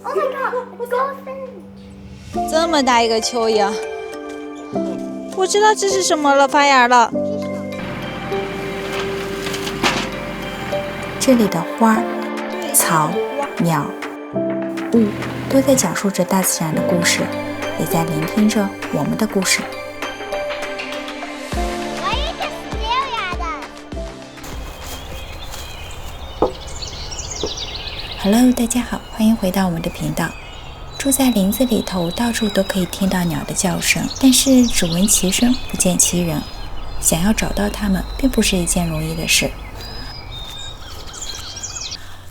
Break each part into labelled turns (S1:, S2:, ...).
S1: Oh my god, dolphin！
S2: 这麼大一個蚯蚓，我知道這是什麼了，發芽了。
S3: 這裡的花、草、鳥、物都在講述着大自然的故事，也在聆聽着我們的故事。Hello， 大家好，歡迎回到我們的頻道。住在林子裡頭，到處都可以聽到鳥的叫聲，但是只聞其聲，不見其人。想要找到它們，並不是一件容易的事。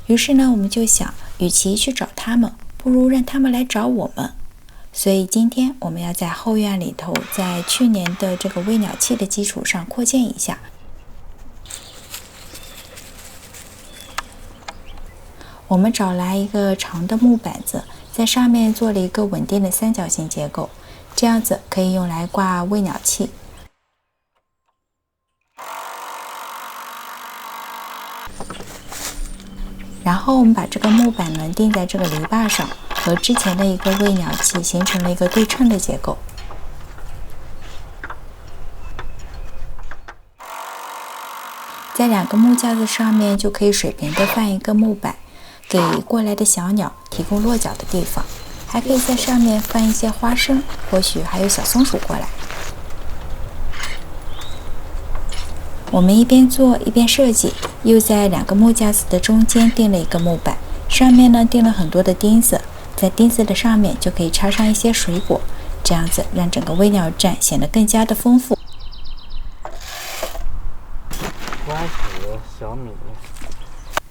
S3: 於是呢，我們就想，與其去找它們，不如讓它們來找我們。所以今天我們要在後院裡頭，在去年的這個餵鳥器的基礎上擴建一下。我們找來一個長的木板子，在上面做了一個穩定的三角形結構，這樣子可以用來掛餵鳥器。然後我們把這個木板呢釘在這個籬笆上，和之前的一個餵鳥器形成了一個對稱的結構。在兩個木架子上面就可以水平的放一個木板，給過來的小鳥提供落腳的地方，還可以在上面放一些花生，或許還有小松鼠過來。我們一邊做一邊設計，又在兩個木架子的中間釘了一個木板，上面呢釘了很多的釘子，在釘子的上面就可以插上一些水果，這樣子讓整個餵鳥站顯得更加的豐富。
S4: 瓜子、小米。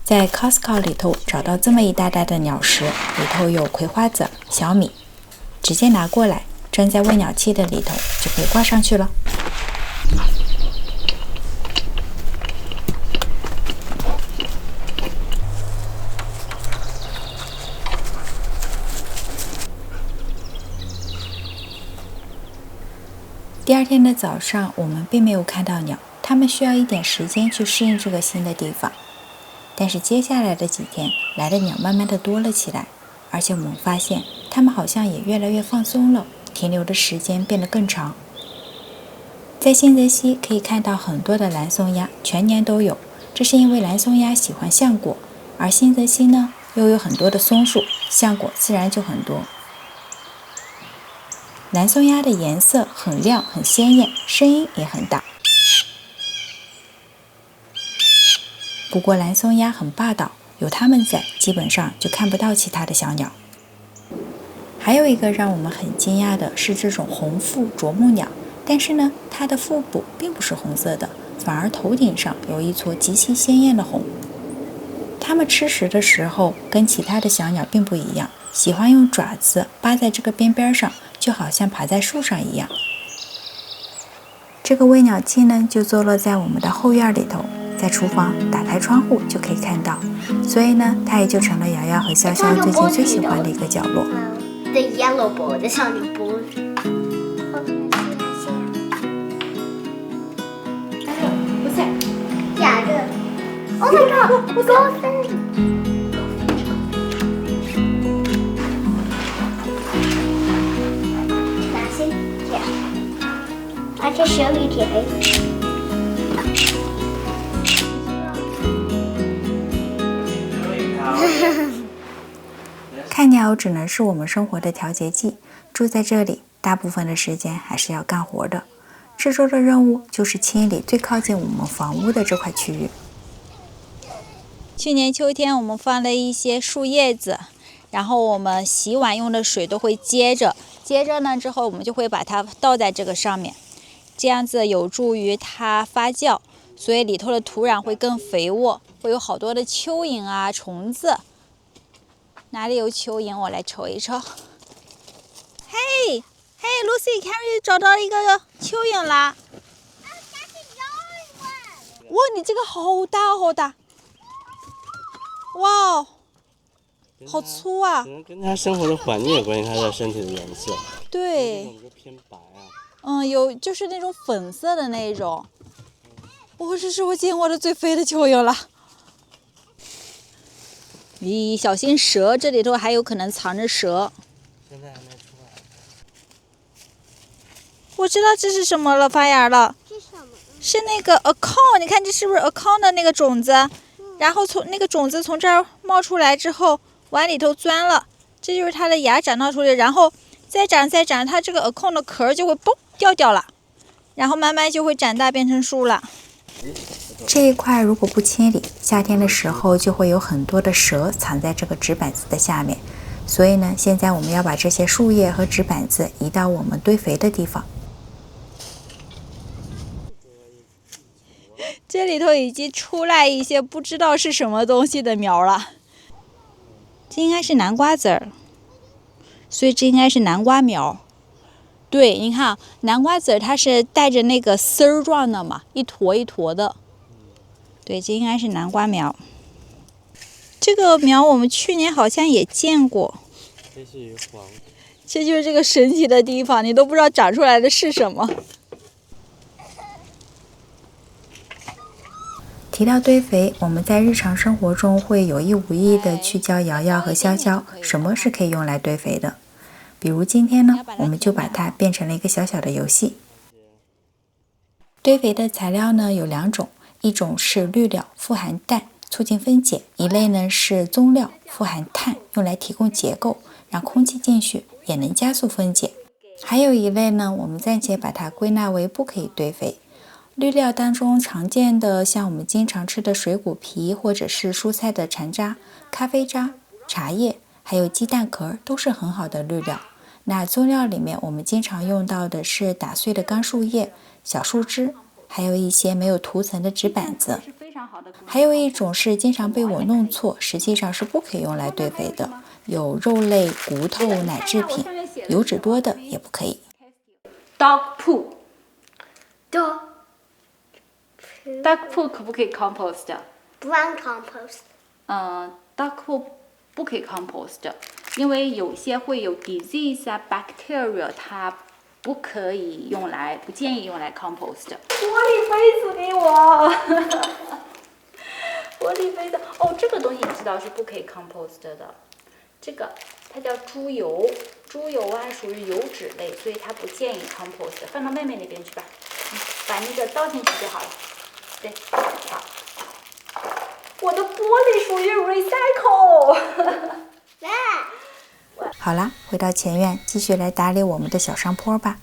S3: 在 Costco 裡頭找到這麼一大袋的鳥食，裡頭有葵花籽、小米，直接拿過來裝在餵鳥器的裡頭，就可以掛上去了。第二天的早上，我們並沒有看到鳥，它們需要一點時間去適應這個新的地方。但是接下來的幾天，來的鳥慢慢的多了起來，而且我們發現它們好像也越來越放鬆了，停留的時間變得更長。在新澤西可以看到很多的藍松鴉，全年都有，這是因為藍松鴉喜歡橡果，而新澤西呢又有很多的松樹，橡果自然就很多。藍松鴉的顏色很亮很鮮豔，聲音也很大。不過藍松鴉很霸道，有它們在，基本上就看不到其他的小鳥。還有一個讓我們很驚訝的是這種紅腹啄木鳥，但是呢，它的腹部並不是紅色的，反而頭頂上有一撮極其鮮豔的紅。它們吃食的時候跟其他的小鳥並不一樣，喜歡用爪子扒在這個邊上，就好像爬在樹上一樣。這個餵鳥器呢，就坐落在我們的後院裡頭。在廚房打開窗戶就可以看到，所以呢，它也就成了瑤瑤和瀟瀟最近最喜歡的一個角落。
S1: The yellow ball, the sounding ball. What's that? Yeah, the. Oh my god, dolphin! Can I see? Yeah. I can show you, Kitty.
S3: 看鳥只能是我們生活的調節劑，住在這裡，大部分的時間還是要幹活的。這週的任務就是清理最靠近我們房屋的這塊區域。
S2: 去年秋天我們放了一些樹葉子，然後我們洗碗用的水都會接着呢之後我們就會把它倒在這個上面，這樣子有助於它發酵，所以裡頭的土壤會更肥沃，會有好多的蚯蚓啊、蟲子。哪裡有蚯蚓？我來瞅一瞅。嘿，Lucy， 看你找到一個蚯蚓啦！哇，你這個好大好大！哇哦，好粗啊！
S4: 可能跟它生活的環境有關係，它的身體的顏色。
S2: 對。
S4: 这种就偏白啊。
S2: 有就是那種粉色的那種。这是我見過的最肥的蚯蚓了。咦，小心蛇，这里头还有可能藏着蛇。
S4: 现在还没出来。
S2: 我知道这是什么了，发芽了。
S1: 是什么？
S2: 是那个 acorn， 你看这是不是 acorn 的那个种子？然後從那個種子從這兒冒出來之後，往裡頭鑽了，這就是它的芽長到出來，然後再長，它這個 acorn 的殼就會嘣掉了，然後慢慢就會長大變成樹了。
S3: 這一塊如果不清理，夏天的時候就會有很多的蛇藏在這個紙板子的下面，所以呢，現在我們要把這些樹葉和紙板子移到我們堆肥的地方。
S2: 這裡頭已經出來一些不知道是什麼東西的苗了，這應該是南瓜籽兒，所以這應該是南瓜苗。對，你看南瓜籽兒它是帶着那個絲兒狀的嘛，一坨一坨的。對，這應該是南瓜苗。這個苗我們去年好像也見過。
S4: 這是一個黃。
S2: 這就是這個神奇的地方，你都不知道長出來的是什麼。
S3: 提到堆肥，我們在日常生活中會有意無意的去教瑤瑤和瀟瀟什麼是可以用來堆肥的。比如今天呢，我們就把它變成了一個小小的遊戲。堆肥的材料呢有兩種，一種是綠料，富含氮，促進分解；一類呢是棕料，富含碳，用來提供結構，讓空氣進去也能加速分解。還有一類呢，我們暫且把它歸納為不可以堆肥。綠料當中常見的，像我們經常吃的水果皮，或者是蔬菜的殘渣、咖啡渣、茶葉，還有雞蛋殼，都是很好的綠料。那棕料裡面，我們經常用到的是打碎的鋼樹葉、小樹枝，還有一些沒有塗層的紙板子。還有一種是經常被我弄錯，實際上是不可以用來堆肥的，有肉類、骨頭、奶製品，油脂多的也不可以。
S2: Dog poo。Dog poo 可不可以 compost？
S1: Brown compost。dog
S2: poo 不可以 compost， 因為有些會有 disease 啊 bacteria， 它不可以用來，不建議用來 compost。玻璃杯子給我，玻璃杯子。哦，這個東西你知道是不可以 compost 的，這個它叫豬油，豬油啊屬於油脂類，所以它不建議 compost。放到妹妹那邊去吧，把那個倒進去就好了。對，好。我的玻璃屬於 recycle。
S3: 好啦，回到前院，繼續來打理我們的小山坡吧。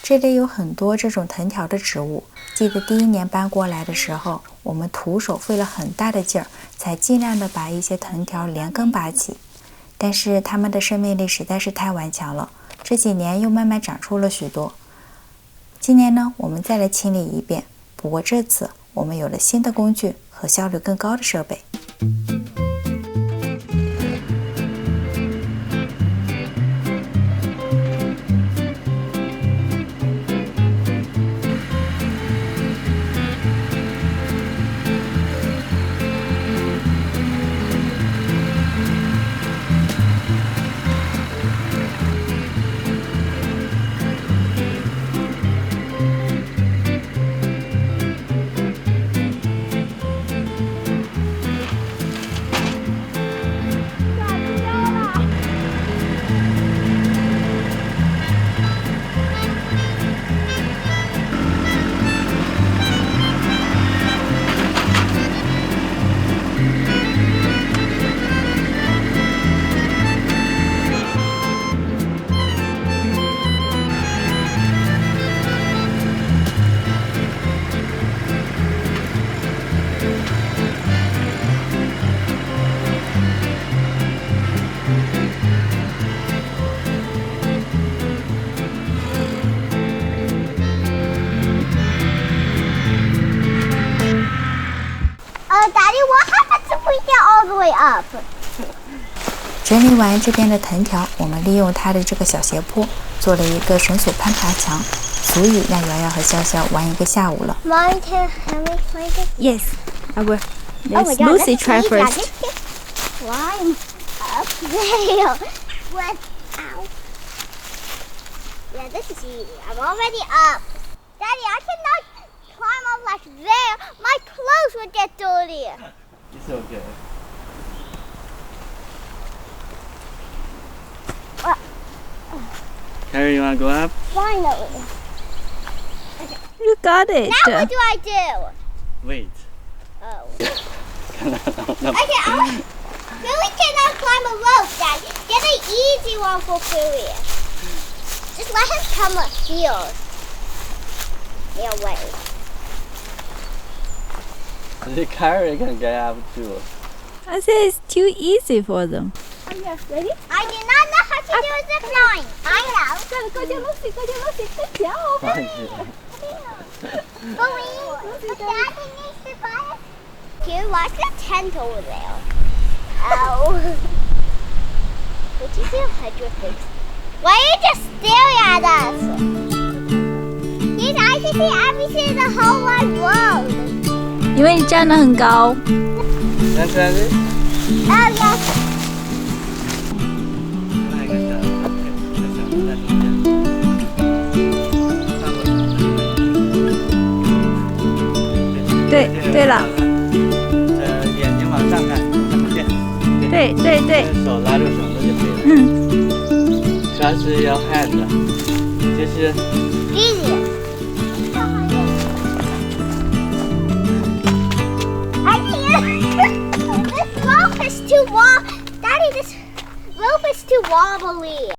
S3: 這裡有很多這種藤條的植物。記得第一年搬過來的時候，我們徒手費了很大的勁兒，才盡量的把一些藤條連根拔起。但是它們的生命力實在是太頑強了，這幾年又慢慢長出了許多。今年呢，我們再來清理一遍。不過這次我們有了新的工具和效率更高的設備。
S1: Daddy, what happens if we get all the way up?
S3: 整理完這邊的藤條，我們利用它的這個小斜坡，做了一個繩索攀爬牆，足以讓瑤瑤和瀟瀟玩一個下午了。
S1: Mom, can we play this?
S2: Yes, I will.
S1: Oh my God,
S2: Lucy try first.
S1: Climb up there. What? Ow. Yeah, this is easy. I'm already up. Daddy, I cannot climb up like there. My clothes would get dirty.
S4: It's okay. Harry, you wanna go up?
S1: Finally.
S2: You got it.
S1: Now what do I do?
S4: Wait.
S1: Oh.
S4: No.
S1: Okay, Philly cannot climb a rope, Dad. Get an easy one for Philly. Just let him come up here. Yeah, wait.
S4: Harry can get up too.
S2: I say it's too easy for them.
S1: Oh, yeah, ready? I do not know how to do a zip line. I know.
S2: Go, Lucy. Good job.
S1: Philly, Daddy needs to buy us. Here, like a tent over there. Ow. What do you do, 100 things? Why are you just staring at us? Yes, I can see everything in the whole wide world.
S2: 因为你站得很高。
S4: That's it.
S1: Oh, yes.
S4: 那一个小，在中间。
S2: 对了。
S4: 眼睛往上看，
S2: 对。
S4: 手拉住绳子就可以了。主要是要 hand， 就是。
S1: Easy. I can't. This rope is too Daddy, this rope is too wobbly.